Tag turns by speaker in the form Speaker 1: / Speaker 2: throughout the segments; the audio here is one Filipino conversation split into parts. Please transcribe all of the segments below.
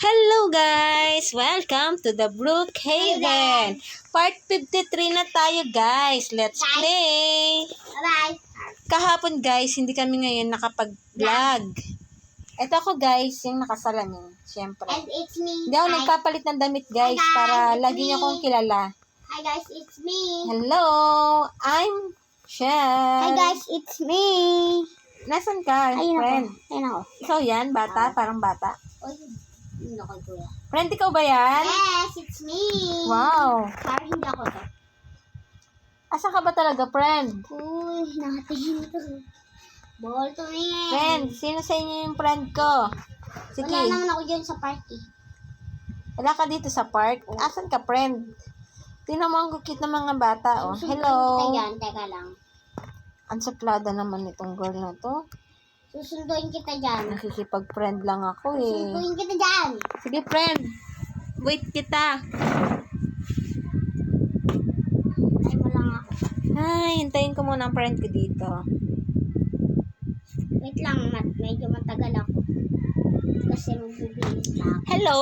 Speaker 1: Hello guys! Welcome to the Brookhaven! Part 53 na tayo guys! Let's play!
Speaker 2: Bye-bye.
Speaker 1: Kahapon guys, hindi kami ngayon nakapag-vlog. Ito ako guys, yung nakasalamin. Siyempre.
Speaker 2: And it's me.
Speaker 1: Hindi ako
Speaker 2: Hi.
Speaker 1: nagpapalit ng damit guys
Speaker 2: Hi, guys.
Speaker 1: para
Speaker 2: It's
Speaker 1: lagi niyo
Speaker 2: me.
Speaker 1: akong kilala.
Speaker 2: Hi guys, it's me.
Speaker 1: Hello! I'm Chef.
Speaker 2: Hi guys, it's me.
Speaker 1: Nasaan ka,
Speaker 2: Ayun
Speaker 1: friend?
Speaker 2: ako. Ayun ako.
Speaker 1: Ikaw yan? Bata? Parang bata?
Speaker 2: Oy, yun ako kuya.
Speaker 1: Friend, ikaw ba yan?
Speaker 2: Yes, it's me.
Speaker 1: Wow!
Speaker 2: Parang hindi ako to.
Speaker 1: Asa ka ba talaga, friend?
Speaker 2: Uy, nakatingin ito. Ball to me.
Speaker 1: Friend, sino sa inyo yung friend ko? Sige,
Speaker 2: Wala naman ako dyan sa party.
Speaker 1: wala ka dito sa park? Asan ka, friend? Tingnan mo ang cute ng mga bata, oh. Hello!
Speaker 2: Kita dyan, teka lang.
Speaker 1: Ang suplada naman itong girl na to.
Speaker 2: Susunduin kita dyan.
Speaker 1: Nakikipag-friend lang ako, eh.
Speaker 2: Susunduin kita dyan.
Speaker 1: Sige, friend. Wait kita.
Speaker 2: Ay mo lang ako.
Speaker 1: Ay, hintayin ko muna ang friend ko dito.
Speaker 2: Wait lang, medyo matagal ako. Kasi magbibihis na ako.
Speaker 1: Hello!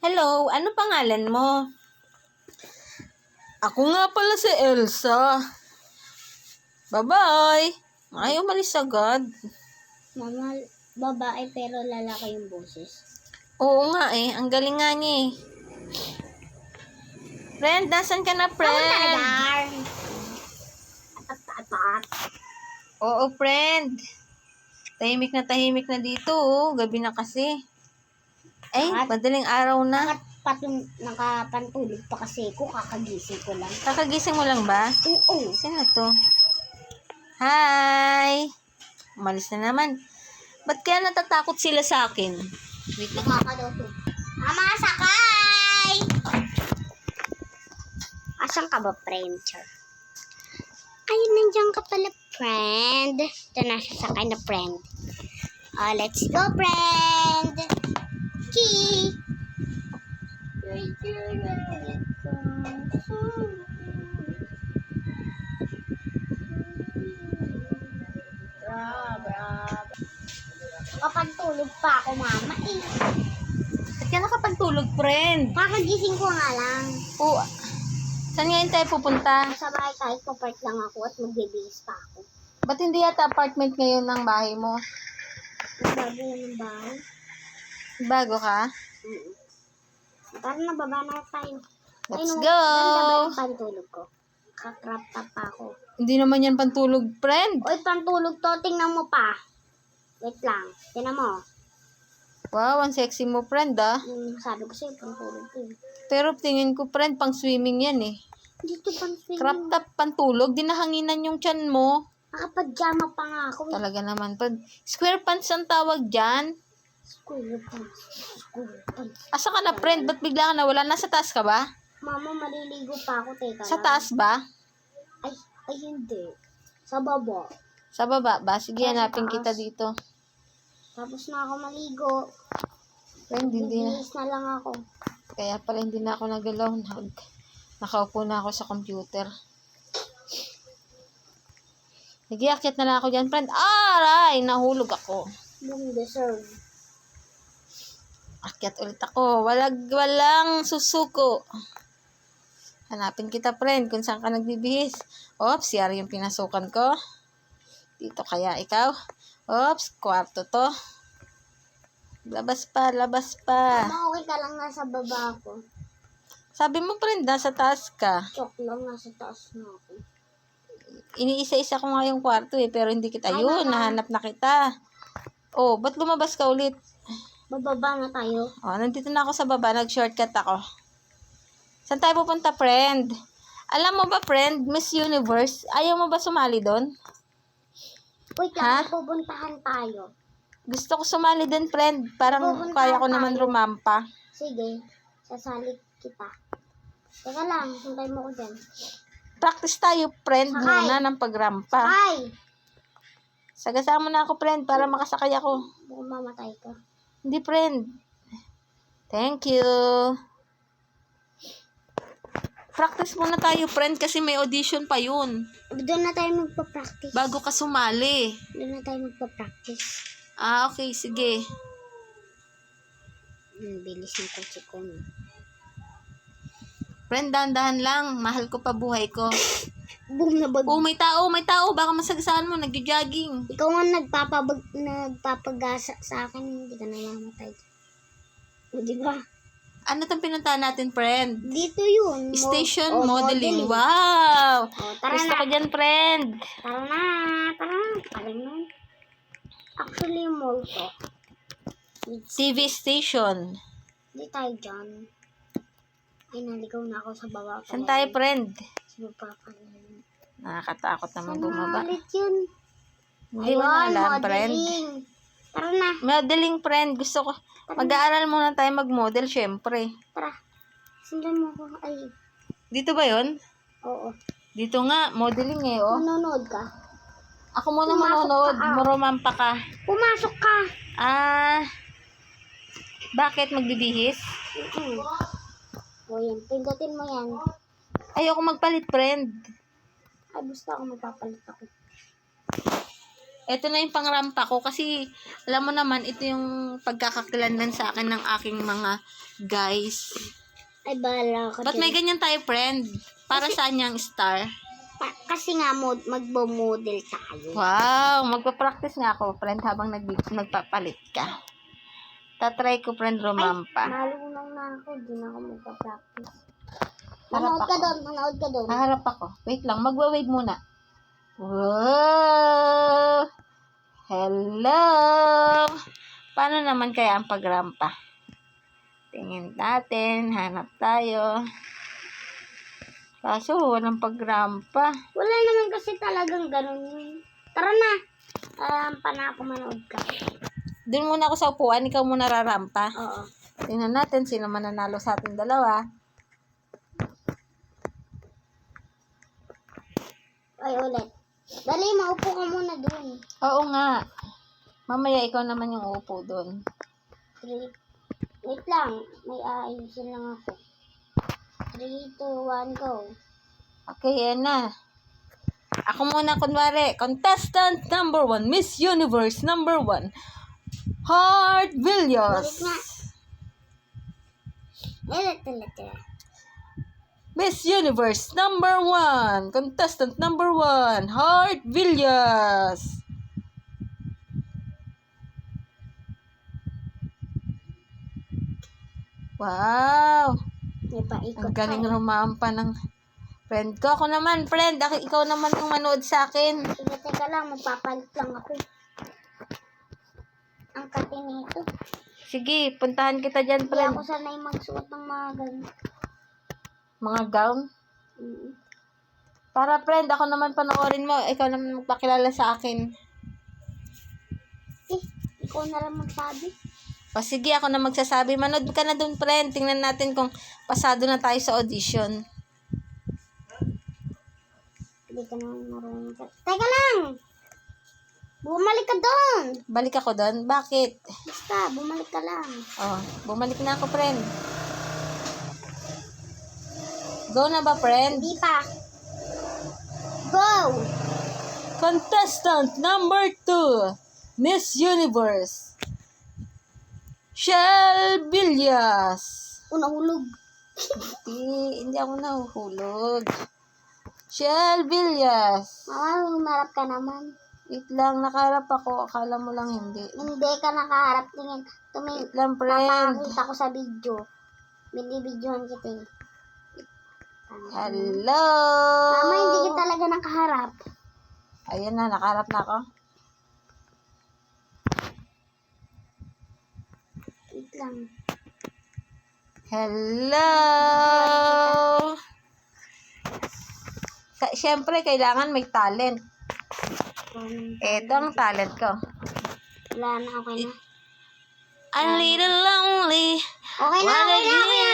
Speaker 1: Hello, ano pangalan mo? Ako nga pala si Elsa. Bye-bye! Ay, umalis agad.
Speaker 2: Mama, babae pero lalaki yung boses.
Speaker 1: Oo nga eh, ang galing nga niya eh. Friend, nasan ka na, friend?
Speaker 2: At.
Speaker 1: Oo, friend. Tahimik na dito, oh. Gabi na kasi. Ay, madaling araw na.
Speaker 2: Nakapantulog pa kasi ko, kakagising ko lang.
Speaker 1: Kakagising mo lang ba?
Speaker 2: Oo.
Speaker 1: Sino to? Hi! Umalis na naman. Ba't kaya natatakot sila sa akin? Wait lang.
Speaker 2: Nakakaloto. Mama, sakay! Asan ka ba, friend? Ayun, nandiyan ka pala, friend. Ito na, sasakay na, friend. Let's go, friend! Key! Kapantulog pa ako, mama, eh.
Speaker 1: Ba't ka nakapagtulog, friend?
Speaker 2: Kakagising ko nga lang.
Speaker 1: Oo. Saan ngayon tayo pupunta?
Speaker 2: Sa bahay kahit pa-park lang ako at magbibihis pa ako.
Speaker 1: Ba't hindi yata apartment ngayon ng bahay mo?
Speaker 2: Bago yung bahay.
Speaker 1: Bago ka?
Speaker 2: Tara na, baba na tayo.
Speaker 1: Let's
Speaker 2: Ayun,
Speaker 1: go!
Speaker 2: ganda ba yung pantulog ko? Kakrap top pa ako.
Speaker 1: Hindi naman yan pantulog, friend.
Speaker 2: Oy, pantulog to. Tingnan mo pa. Wait lang. Tingnan mo.
Speaker 1: Wow, ang sexy mo, friend, ah.
Speaker 2: Sabi ko sa'yo, pantulog to.
Speaker 1: Pero tingin ko, friend, pang swimming yan, eh.
Speaker 2: Dito pang swimming.
Speaker 1: Crop top pantulog, dinahanginan yung tiyan mo.
Speaker 2: Nakapajama pa nga ako.
Speaker 1: Talaga naman, friend. Square pants ang tawag dyan.
Speaker 2: School pants. School pants.
Speaker 1: Asa ka na, friend? Ba't bigla ka nawala? Nasa taas ka ba?
Speaker 2: Mama, maliligo pa ako. Teka
Speaker 1: Sa
Speaker 2: lang.
Speaker 1: taas ba?
Speaker 2: Ay, hindi. Sa baba.
Speaker 1: Sa baba ba? Sige,
Speaker 2: Sa
Speaker 1: hanapin
Speaker 2: taas.
Speaker 1: kita dito.
Speaker 2: Tapos na ako maligo.
Speaker 1: Friend, hindi na.
Speaker 2: Bibihis na lang ako.
Speaker 1: Kaya pala hindi na ako nagalaw. Nakaupo na ako sa computer. Sige, akyat na lang ako dyan, friend. Aray! Nahulog ako.
Speaker 2: Yung deserve.
Speaker 1: Akyat ulit ako. Walang susuko. Hanapin kita, friend, kung saan ka nagbibihis. Oops, yari yung pinasukan ko. Dito kaya ikaw. Oops, kwarto to. Labas pa, labas pa.
Speaker 2: Mama, okay ka lang nasa baba ako.
Speaker 1: Sabi mo, friend, nasa taas ka.
Speaker 2: Chok lang, nasa taas na ako.
Speaker 1: Iniisa-isa ko nga yung kwarto eh, pero hindi kita.
Speaker 2: Ay,
Speaker 1: Yun,
Speaker 2: mama.
Speaker 1: nahanap na kita. Oh, ba't lumabas ka ulit?
Speaker 2: Bababa na tayo.
Speaker 1: Oh, nandito na ako sa baba, nag-shortcut ako. Saan tayo pupunta, friend? Alam mo ba, friend, Miss Universe, ayaw mo ba sumali doon?
Speaker 2: Wait
Speaker 1: Ha?
Speaker 2: lang, pupuntahan tayo.
Speaker 1: Gusto ko sumali din, friend. Parang
Speaker 2: Pupunta
Speaker 1: kaya ko naman
Speaker 2: tayo.
Speaker 1: rumampa.
Speaker 2: Sige, sasalit kita. Teka lang, hintay mo ko dyan.
Speaker 1: Practice tayo, friend,
Speaker 2: Sakay.
Speaker 1: muna ng pagrampa.
Speaker 2: Ay!
Speaker 1: Sagasama na ako, friend, para makasakay ako.
Speaker 2: Baka mamatay ka.
Speaker 1: Hindi, friend. Thank you. Practice muna tayo, friend, kasi may audition pa yun.
Speaker 2: Doon na tayo magpa-practice.
Speaker 1: Bago ka sumali.
Speaker 2: Doon na tayo magpa-practice.
Speaker 1: Ah, okay, sige.
Speaker 2: Bilis ng kotse ko.
Speaker 1: Friend, dahan-dahan lang. Mahal ko pa buhay ko.
Speaker 2: Boom na bag.
Speaker 1: Oh, may tao, may tao. Baka masagasaan mo, nagjo-jogging.
Speaker 2: Ikaw nga nagpapagasa sa akin, hindi ka namamatay. O, di ba?
Speaker 1: Ano tong pinuntahan natin, friend?
Speaker 2: Dito yun.
Speaker 1: Station modeling. Wow!
Speaker 2: O, tara
Speaker 1: Gusto
Speaker 2: na.
Speaker 1: ko dyan, friend.
Speaker 2: Tara na. Tara na. Tara na. Actually, mall to.
Speaker 1: TV station.
Speaker 2: Hindi tayo dyan. Ay, naligaw na ako sa baba.
Speaker 1: Saan tayo, friend?
Speaker 2: Sa baba pala.
Speaker 1: Nakakatakot naman
Speaker 2: Sana
Speaker 1: bumaba.
Speaker 2: ulit yun.
Speaker 1: Hindi mo na alam, friend.
Speaker 2: modeling. Tara na.
Speaker 1: Modeling, friend. Gusto ko. Mag-aaral muna tayo mag-model, syempre.
Speaker 2: Tara. Sundan mo ko. Ay,
Speaker 1: Dito ba yon?
Speaker 2: oo.
Speaker 1: Dito nga, modeling eh, oh.
Speaker 2: Manonood ka.
Speaker 1: Ako muna
Speaker 2: Pumasok
Speaker 1: manonood.
Speaker 2: ka, ah.
Speaker 1: Murumampa ka.
Speaker 2: Pumasok ka.
Speaker 1: Bakit magbibihis?
Speaker 2: O yan, pindutin mo yan.
Speaker 1: Ayoko magpalit, friend.
Speaker 2: Ay, gusto ako magpapalit ako.
Speaker 1: Ito na yung pangrampa ko kasi alam mo naman, ito yung pagkakakilanlan sa akin ng aking mga guys.
Speaker 2: Ay, bahala ka
Speaker 1: Ba't may ganyan tayo, friend? Para saan yung star?
Speaker 2: Kasi nga, magbo-model tayo.
Speaker 1: Wow, magpa-practice nga ako, friend, habang nagpapalit ka. Tatry ko, friend, rumampa.
Speaker 2: Malunong na ako. Di na ako magpa-practice.
Speaker 1: Harap
Speaker 2: Manood ka
Speaker 1: ako.
Speaker 2: doon. Manood ka doon.
Speaker 1: Haharap ako. Wait lang, magwa-wave muna. Wow! Hello! Paano naman kaya ang pagrampa? Tingin natin, hanap tayo. Kaso, walang pagrampa.
Speaker 2: Wala naman kasi talagang ganun yun. Tara na. Na ako, manood ka.
Speaker 1: Doon muna ako sa upuan, ikaw muna rarampa.
Speaker 2: Oo.
Speaker 1: Tingnan natin sino mananalo sa ating dalawa.
Speaker 2: Ay, ulit. Dali, maupo ka muna doon.
Speaker 1: Oo nga. Mamaya ikaw naman yung uupo doon.
Speaker 2: 3. Wait lang. May aayusin lang ako. 3, 2, 1, go.
Speaker 1: Okay, yan na. Ako muna, kunwari. Contestant number 1, Miss Universe number 1, Heart Villas.
Speaker 2: Balik nga. Ulit.
Speaker 1: Miss Universe number 1, contestant number 1, Heart Villas. Wow!
Speaker 2: May paikot
Speaker 1: Ang galing
Speaker 2: ka.
Speaker 1: rumampa ng friend ko. Ako naman, friend. Ikaw naman yung manood sa akin.
Speaker 2: Sige, teka lang. Magpapalit lang ako. Ang kati nito.
Speaker 1: Sige, puntahan kita dyan,
Speaker 2: Hindi
Speaker 1: friend.
Speaker 2: ako sanay magsuot ng mga ganun.
Speaker 1: Mga gown. Para, friend, ako naman panoorin mo. Ikaw naman magpakilala sa akin.
Speaker 2: Ikaw na lang magsabi.
Speaker 1: O sige, ako na magsasabi. Manood ka na dun, friend. Tingnan natin kung pasado na tayo sa audition.
Speaker 2: Hindi ka naman marunong. Teka lang! Bumalik ka doon!
Speaker 1: Balik ako dun. Bakit?
Speaker 2: Basta, bumalik ka lang.
Speaker 1: Oh, bumalik na ako, friend. Go na ba, friend?
Speaker 2: Hindi pa. Go!
Speaker 1: Contestant number 2, Miss Universe, Shell Villas.
Speaker 2: Nahulog.
Speaker 1: Hindi ako nahuhulog. Shell Villas.
Speaker 2: Mama, humarap ka naman.
Speaker 1: Wait lang, nakaharap ako. Akala mo lang hindi.
Speaker 2: Hindi ka nakaharap. Tingin.
Speaker 1: Wait lang, friend.
Speaker 2: Papakita ko sa video. Binibidyohan kita eh.
Speaker 1: Hello!
Speaker 2: Mama, hindi ka talaga nakaharap.
Speaker 1: Ayan na, nakaharap na ako.
Speaker 2: Wait lang.
Speaker 1: Hello! Siyempre, kailangan may talent. Ito ang talent ko.
Speaker 2: Wala na, okay na.
Speaker 1: A little lonely.
Speaker 2: Okay na, okay na, okay na.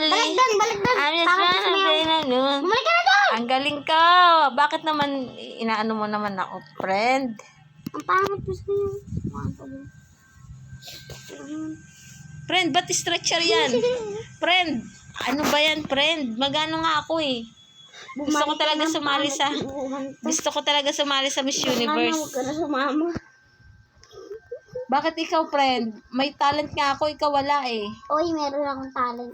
Speaker 2: Balik doon, balik doon.
Speaker 1: I'm just
Speaker 2: Takot
Speaker 1: trying to
Speaker 2: sumayaw.
Speaker 1: play na noon.
Speaker 2: Bumalik ka na doon!
Speaker 1: Ang galing ko. Bakit naman inaano mo naman ako, friend?
Speaker 2: Ang pangit mo sa'yo.
Speaker 1: Friend, ba't stretcher yan? Friend, ano ba yan, friend? Magano nga ako eh. Gusto ko talaga sumali sa Miss Universe.
Speaker 2: Huwag ka na sumama.
Speaker 1: Bakit ikaw, friend? May talent nga ako, ikaw wala eh.
Speaker 2: Uy, meron akong talent.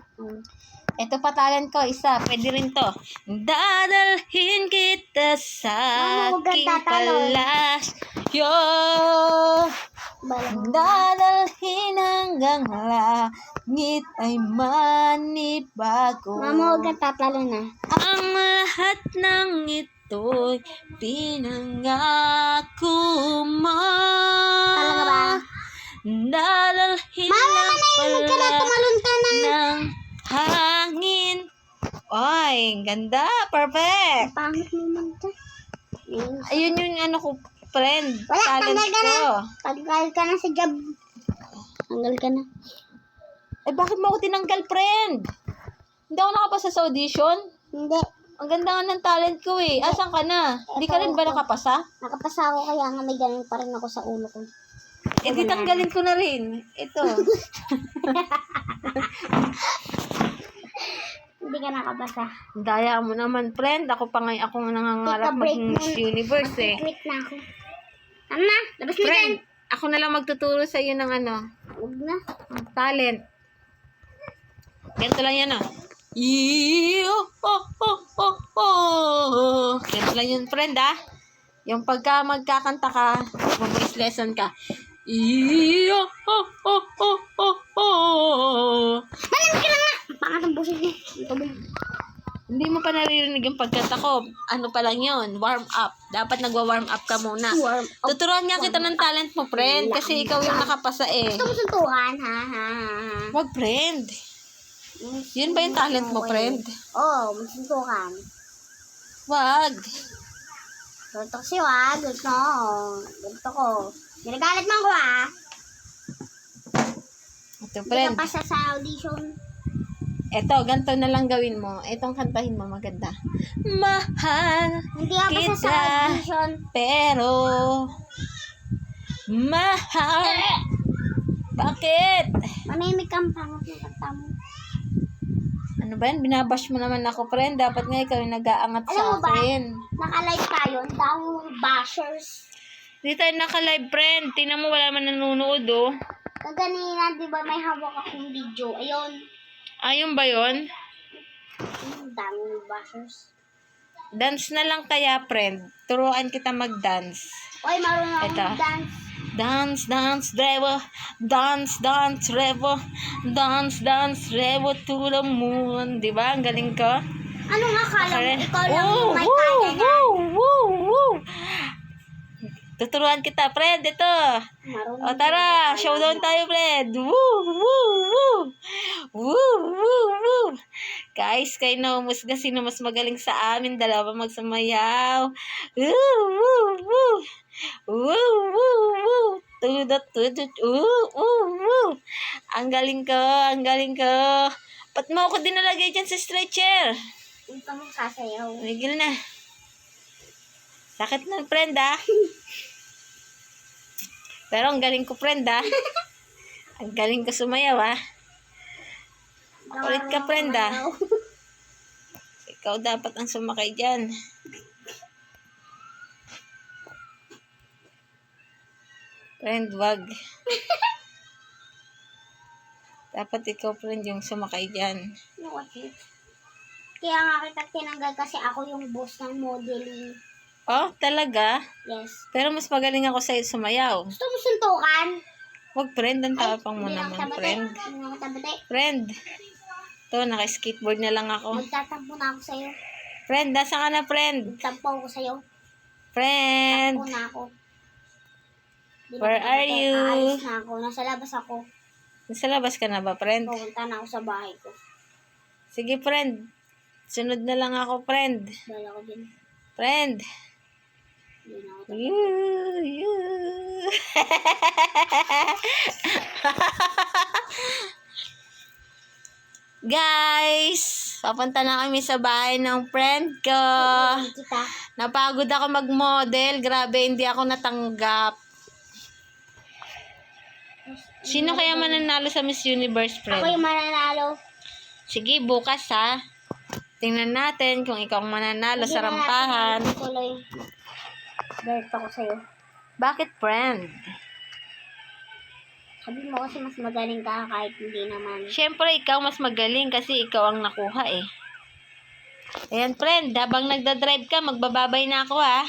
Speaker 1: Ito pa talent ko, isa. Pwede rin to. Dadalhin kita sa
Speaker 2: Mama, huwag kang
Speaker 1: aking
Speaker 2: tatalon.
Speaker 1: palasyo.
Speaker 2: Balang.
Speaker 1: Dadalhin hanggang langit ay manibago.
Speaker 2: Mama, huwag kang tatalo na.
Speaker 1: Ang lahat ng ito'y pinangako mo.
Speaker 2: Talaga ba?
Speaker 1: Dadalhin
Speaker 2: Mama,
Speaker 1: lang
Speaker 2: manahimik ka na.
Speaker 1: pala
Speaker 2: Tumalon ka na.
Speaker 1: ng hangin. Oy, ganda. Perfect.
Speaker 2: Pangit naman to.
Speaker 1: Ayun yung ano ko, friend.
Speaker 2: Wala,
Speaker 1: Talent
Speaker 2: tanggal ka na.
Speaker 1: ko.
Speaker 2: Tanggal ka na sa job. Tanggal ka na.
Speaker 1: Eh, bakit mo ako tinanggal, friend? Hindi ako nakapasa sa audition.
Speaker 2: Hindi.
Speaker 1: Ang ganda nga ng talent ko eh. Asan ka na? Hindi ka rin ba nakapasa?
Speaker 2: Nakapasa ako kaya nga may ganun pa rin ako sa ulo ko.
Speaker 1: Eh, di tanggalin ko na rin. Ito.
Speaker 2: Hindi ka nakapasa.
Speaker 1: Daya mo naman, friend. Ako pa ngayon, ako nangangarap
Speaker 2: Take a break
Speaker 1: maging
Speaker 2: muna.
Speaker 1: Miss Universe eh.
Speaker 2: Quit na ako. Ano na? Labas na dyan.
Speaker 1: Friend, ako na lang magtuturo sa iyo ng ano,
Speaker 2: Huwag na.
Speaker 1: talent. Ganito lang yan, oh. Iyo, oh, oh, oh, oh. Ganito lang yun, friend, ah. Yung pagka magkakanta ka, mag-voice lesson ka. Iyo, oh, oh, oh, oh, oh.
Speaker 2: Malamig ka na nga. Pangat ang busin niya. Ang tubig.
Speaker 1: Hindi mo pa naririnig yung pagkanta ko. Ano pa lang yun? Warm up. Dapat nagwa-warm up ka muna.
Speaker 2: Warm up.
Speaker 1: Tuturuan nga kita ng talent mo, friend. Kasi ikaw yung nakapasa eh.
Speaker 2: Gusto mo suntukan, ha, ha, ha.
Speaker 1: Wag, friend. Yun ba yung talent mo, friend?
Speaker 2: Oo, magsuntukan.
Speaker 1: Wag.
Speaker 2: Gusto ko siya, ha. Gusto ko. Ginagalit mo ako, ha.
Speaker 1: Ito,
Speaker 2: Hindi
Speaker 1: friend.
Speaker 2: ka pasa sa audition.
Speaker 1: Eto, ganito na lang gawin mo. Etong kantahin mo maganda. Mahal
Speaker 2: Hindi ka pasa sa
Speaker 1: kita,
Speaker 2: audition.
Speaker 1: pero mahal. Bakit?
Speaker 2: Manimik kang pangat ng kanta mo.
Speaker 1: Ano ba yan? Binabash mo naman ako, friend. Dapat nga ikaw yung nag-aangat
Speaker 2: Alam
Speaker 1: sa
Speaker 2: mo ba?
Speaker 1: akin.
Speaker 2: Naka-live tayo. Ang dami mong bashers.
Speaker 1: Hindi tayo naka-live, friend. Tingnan mo, wala man nanonood, oh.
Speaker 2: Kaganina, di ba may hawak akong video? Ayun.
Speaker 1: Ayun ba yun?
Speaker 2: Ang dami mong bashers.
Speaker 1: Dance na lang kaya, friend. Turuan kita mag-dance.
Speaker 2: Oy, marunong akong
Speaker 1: Ito.
Speaker 2: dance.
Speaker 1: Dance, dance, revo. Dance, dance, revo. Dance, dance, revo to the moon. Diba? Ang galing ko.
Speaker 2: Ano nga kala mo?
Speaker 1: Karen.
Speaker 2: Ikaw lang
Speaker 1: Woo,
Speaker 2: yung may
Speaker 1: woo,
Speaker 2: kaya niya.
Speaker 1: woo, woo, woo. Tuturuan kita, friend. Ito.
Speaker 2: Marunong
Speaker 1: O tara,
Speaker 2: yung
Speaker 1: showdown tayo, friend. Woo, woo, woo. Woo, woo, woo. Guys, kayo na umusga. Sino mas magaling sa amin? Dalawa magsumayaw. Woo, woo, woo. Woo, woo, woo. Tudot, tudot. Woo. Ang galing ko, ang galing ko. Ba't mo ako dinalagay dyan sa stretcher?
Speaker 2: Hindi ka mong sasayaw.
Speaker 1: Migil na. Sakit ng friend, ah. Pero ang galing ko, friend, ah. Ang galing ko sumayaw, ah. Makulit ka, friend, ah. Ikaw dapat ang sumakay dyan. Friend, wag. Dapat ikaw, friend, yung sumakay dyan.
Speaker 2: Ano kasi? Kaya nga kita tinanggal kasi ako yung boss ng modeling.
Speaker 1: Oh, talaga?
Speaker 2: Yes.
Speaker 1: Pero mas magaling ako sa'yo sumayaw.
Speaker 2: Gusto mo suntukan?
Speaker 1: Wag, friend. Ang tapang mo
Speaker 2: Hindi
Speaker 1: naman,
Speaker 2: ako tabate.
Speaker 1: friend.
Speaker 2: Hindi ako tabate.
Speaker 1: Friend. Ito, naka-skateboard na lang ako.
Speaker 2: Magtatampo na ako sa'yo.
Speaker 1: Friend, nasa ka na, friend?
Speaker 2: Magtampo ako sa'yo.
Speaker 1: Friend.
Speaker 2: Tampo na ako. Hindi na
Speaker 1: Where
Speaker 2: ako
Speaker 1: are
Speaker 2: tabate.
Speaker 1: you?
Speaker 2: Aalis na ako. Nasa labas ako.
Speaker 1: Nasa labas ka na ba, friend?
Speaker 2: Pupunta na ako sa bahay ko.
Speaker 1: Sige, friend. Sunod na lang ako, friend.
Speaker 2: Dala ko din.
Speaker 1: Friend.
Speaker 2: Hindi na ako tabate.
Speaker 1: You. Guys, papunta na kami sa bahay ng friend ko.
Speaker 2: Hindi kita.
Speaker 1: Napagod ako mag-model. Grabe, hindi ako natanggap. Sino kaya mananalo sa Miss Universe,
Speaker 2: Ako
Speaker 1: friend?
Speaker 2: yung mananalo.
Speaker 1: Sige, bukas ha. Tingnan natin kung ikaw ang mananalo sa rampahan.
Speaker 2: Tuloy. Bert ako sa'yo.
Speaker 1: Bakit, friend?
Speaker 2: Sabi mo kasi mas magaling ka kahit hindi naman.
Speaker 1: Siyempre, ikaw mas magaling kasi ikaw ang nakuha eh. Ayan, friend. Habang nagdadrive ka, magbababay na ako ha.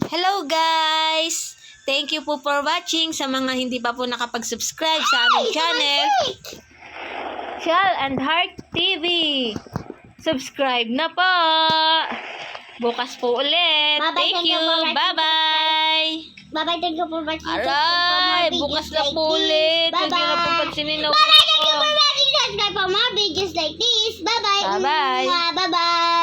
Speaker 1: Hello guys! Thank you po for watching sa mga hindi pa po nakapag-subscribe sa aming channel. Shell and Heart TV. Subscribe na po. Bukas po ulit.
Speaker 2: Bye-bye,
Speaker 1: Thank
Speaker 2: thank you
Speaker 1: you.
Speaker 2: for watching.
Speaker 1: Bye-bye.
Speaker 2: Bye-bye, thank you for watching.
Speaker 1: Aray, bukas na po ulit. Huwag niyo na po pansinin na
Speaker 2: Bye-bye, thank you for watching. Subscribe for more videos like this. Bye-bye.
Speaker 1: Bye-bye.
Speaker 2: Bye-bye.